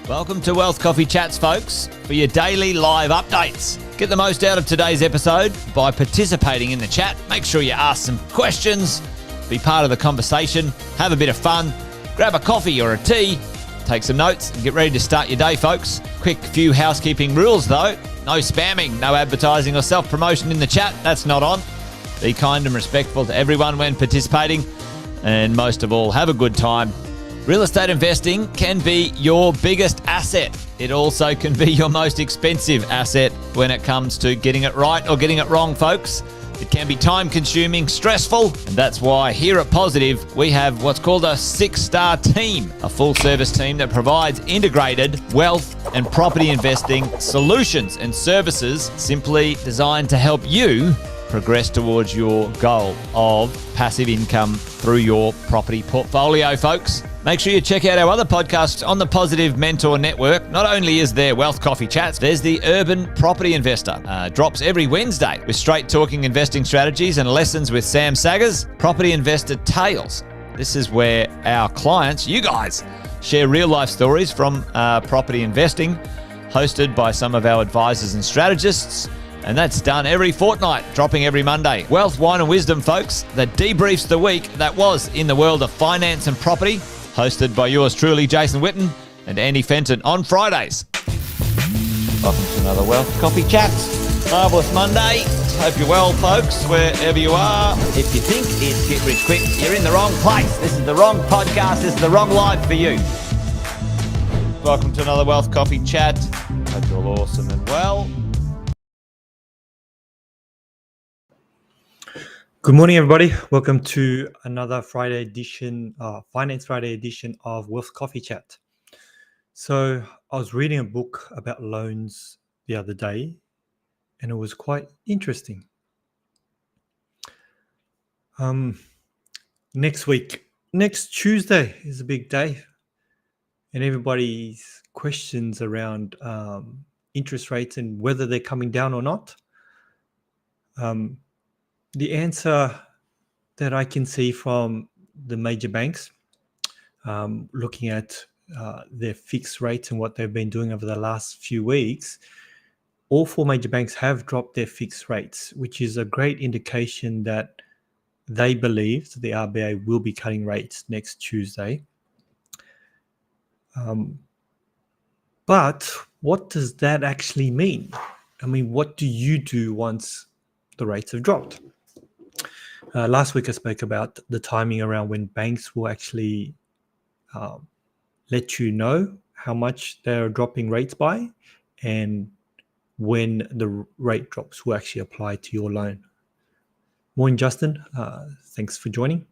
Welcome to Wealth Coffee Chats, folks, for your daily live updates. Get the most out of today's episode by participating in the chat. Make sure you ask some questions, be part of the conversation, have a bit of fun, grab a coffee or a tea, take some notes, and get ready to start your day, folks. Quick few housekeeping rules, though. No spamming, no advertising or self-promotion in the chat. That's not on. Be kind and respectful to everyone when participating. And most of all, have a good time. Real estate investing can be your biggest asset. It also can be your most expensive asset when it comes to getting it right or getting it wrong, folks. It can be time-consuming, stressful, and that's why here at Positive, we have what's called a 6-star team, a full-service team that provides integrated wealth and property investing solutions and services simply designed to help you progress towards your goal of passive income through your property portfolio, folks. Make sure you check out our other podcasts on the Positive Mentor Network. Not only is there Wealth Coffee Chats, there's the Urban Property Investor. Drops every Wednesday with straight talking investing strategies and lessons with Sam Saggers. Property Investor Tales. This is where our clients, you guys, share real life stories from property investing, hosted by some of our advisors and strategists. And that's done every fortnight, dropping every Monday. Wealth, Wine and Wisdom, folks, that debriefs the week that was in the world of finance and property, hosted by yours truly, Jason Witten and Andy Fenton on Fridays. Welcome to another Wealth Coffee Chats. Marvellous Monday. Hope you're well, folks, wherever you are. If you think it's Get Rich Quick, you're in the wrong place. This is the wrong podcast. This is the wrong life for you. Welcome to another Wealth Coffee Chat. Hope you're all awesome and well. Good morning, everybody. Welcome to another Friday edition, Finance Friday edition of Wealth Coffee Chat. So I was reading a book about loans the other day, and it was quite interesting. Next Tuesday is a big day, and everybody's questions around interest rates and whether they're coming down or not. The answer that I can see from the major banks, looking at their fixed rates and what they've been doing over the last few weeks, all four major banks have dropped their fixed rates, which is a great indication that they believe that the RBA will be cutting rates next Tuesday. But what does that actually mean? I mean, what do you do once the rates have dropped? Last week I spoke about the timing around when banks will actually let you know how much they're dropping rates by and when the rate drops will actually apply to your loan. Morning, Justin. Thanks for joining.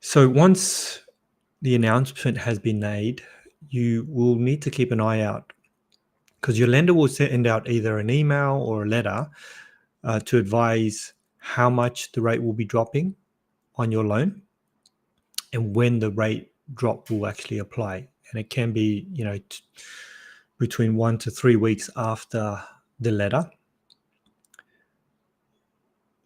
So once the announcement has been made, you will need to keep an eye out because your lender will send out either an email or a letter to advise how much the rate will be dropping on your loan and when the rate drop will actually apply. And it can be, between 1 to 3 weeks after the letter.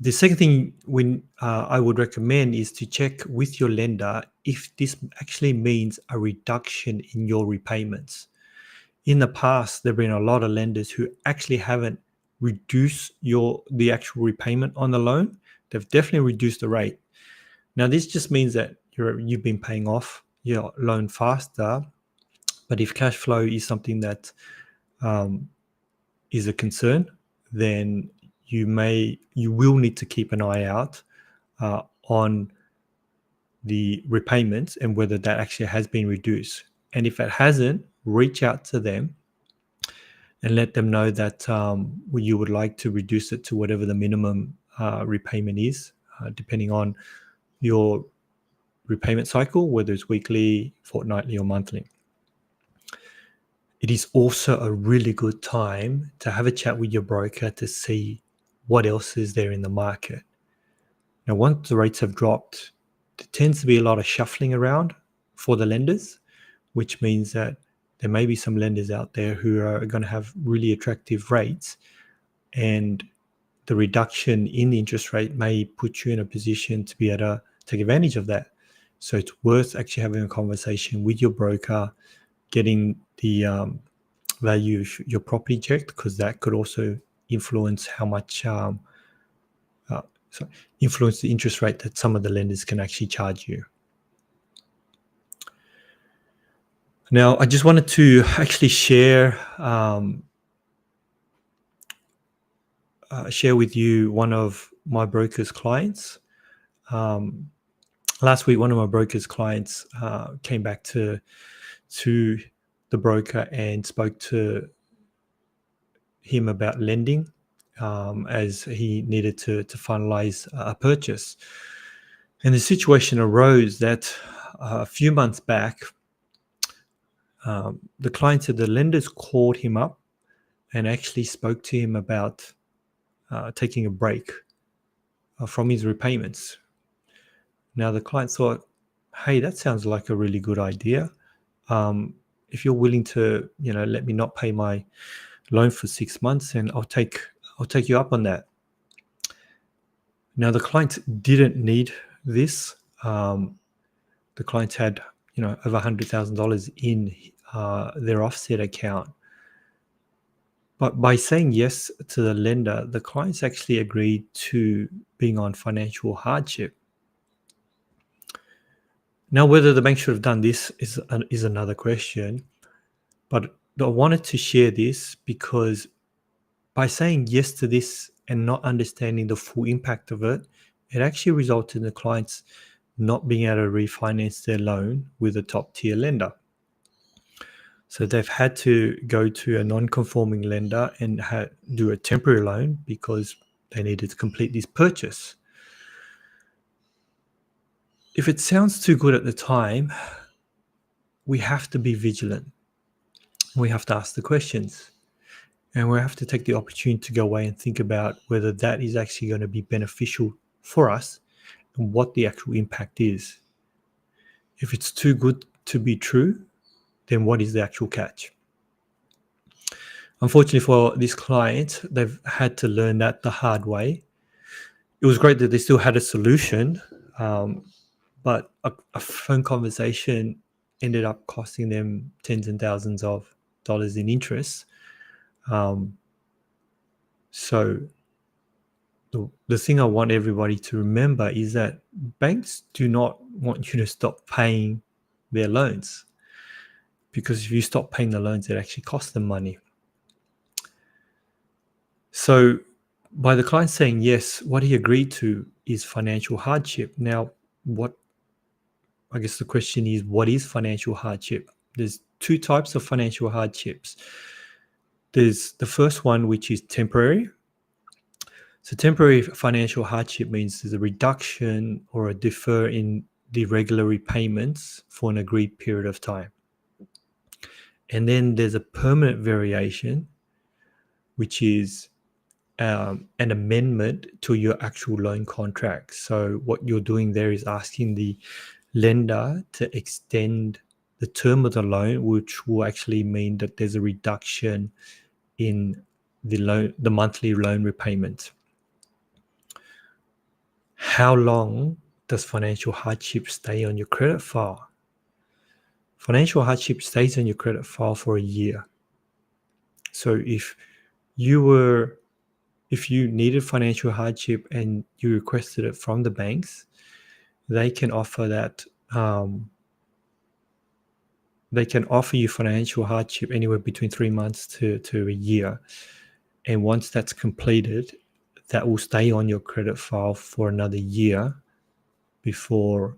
The second thing I would recommend is to check with your lender if this actually means a reduction in your repayments. In the past, there have been a lot of lenders who actually haven't reduce the actual repayment on the loan. They've definitely reduced the rate. Now this just means that you've been paying off your loan faster, but if cash flow is something that is a concern, then you will need to keep an eye out on the repayments and whether that actually has been reduced. And if it hasn't, reach out to them and let them know that you would like to reduce it to whatever the minimum repayment is, depending on your repayment cycle, whether it's weekly, fortnightly, or monthly. It is also a really good time to have a chat with your broker to see what else is there in the market. Now, once the rates have dropped, there tends to be a lot of shuffling around for the lenders, which means that there may be some lenders out there who are going to have really attractive rates, and the reduction in the interest rate may put you in a position to be able to take advantage of that. So it's worth actually having a conversation with your broker getting the value of your property checked, because that could also influence how much influence the interest rate that some of the lenders can actually charge you. Now, I just wanted to actually share with you one of my broker's clients. Last week, one of my broker's clients came back to the broker and spoke to him about lending, as he needed to finalize a purchase. And the situation arose that a few months back, the client said the lenders called him up and actually spoke to him about taking a break from his repayments. Now, the client thought, hey, that sounds like a really good idea. If you're willing to, let me not pay my loan for 6 months, and I'll take you up on that. Now, the client didn't need this. The clients had, over $100,000 in their offset account. But by saying yes to the lender, the clients actually agreed to being on financial hardship. Now, whether the bank should have done this is another question. But I wanted to share this because by saying yes to this and not understanding the full impact of it, it actually resulted in the clients not being able to refinance their loan with a top tier lender. So they've had to go to a non-conforming lender and do a temporary loan because they needed to complete this purchase. If it sounds too good at the time, we have to be vigilant. We have to ask the questions. And we have to take the opportunity to go away and think about whether that is actually going to be beneficial for us and what the actual impact is. If it's too good to be true, then what is the actual catch? Unfortunately for this client, they've had to learn that the hard way. It was great that they still had a solution, but a phone conversation ended up costing them tens and thousands of dollars in interest. So the thing I want everybody to remember is that banks do not want you to stop paying their loans, because if you stop paying the loans, it actually costs them money. So by the client saying yes, what he agreed to is financial hardship. Now, I guess the question is, what is financial hardship? There's two types of financial hardships. There's the first one, which is temporary. So temporary financial hardship means there's a reduction or a defer in the regular repayments for an agreed period of time. And then there's a permanent variation, which is an amendment to your actual loan contract. So what you're doing there is asking the lender to extend the term of the loan, which will actually mean that there's a reduction in the monthly loan repayment. How long does financial hardship stay on your credit file? Financial hardship stays on your credit file for a year. So if you needed financial hardship and you requested it from the banks, they can offer that. They can offer you financial hardship anywhere between 3 months to a year. And once that's completed, that will stay on your credit file for another year before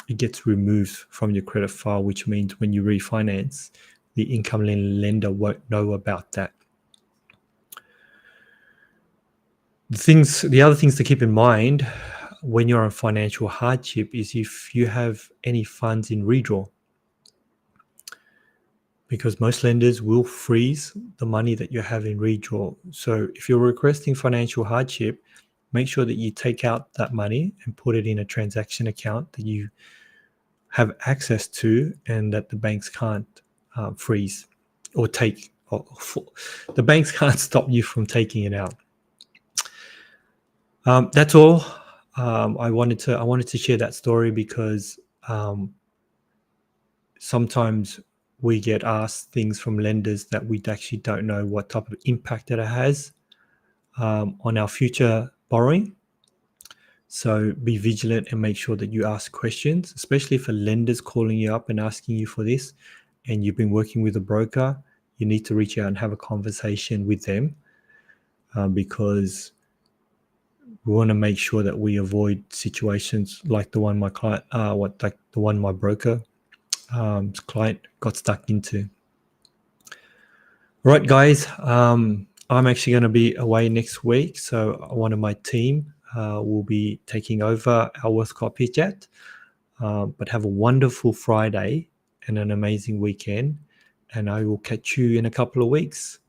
it gets removed from your credit file, which means when you refinance, the income lender won't know about that. The other things to keep in mind when you're on financial hardship is if you have any funds in redraw, because most lenders will freeze the money that you have in redraw. So if you're requesting financial hardship, make sure that you take out that money and put it in a transaction account that you have access to and that the banks can't freeze or take. The banks can't stop you from taking it out. That's all. I wanted to share that story because sometimes we get asked things from lenders that we actually don't know what type of impact that it has on our future borrowing. So be vigilant and make sure that you ask questions, especially if a lender's calling you up and asking you for this and you've been working with a broker. You need to reach out and have a conversation with them because we want to make sure that we avoid situations like the one my broker client got stuck into. All right, guys. I'm actually going to be away next week, so one of my team will be taking over our Worth Copy Chat. But have a wonderful Friday and an amazing weekend, and I will catch you in a couple of weeks.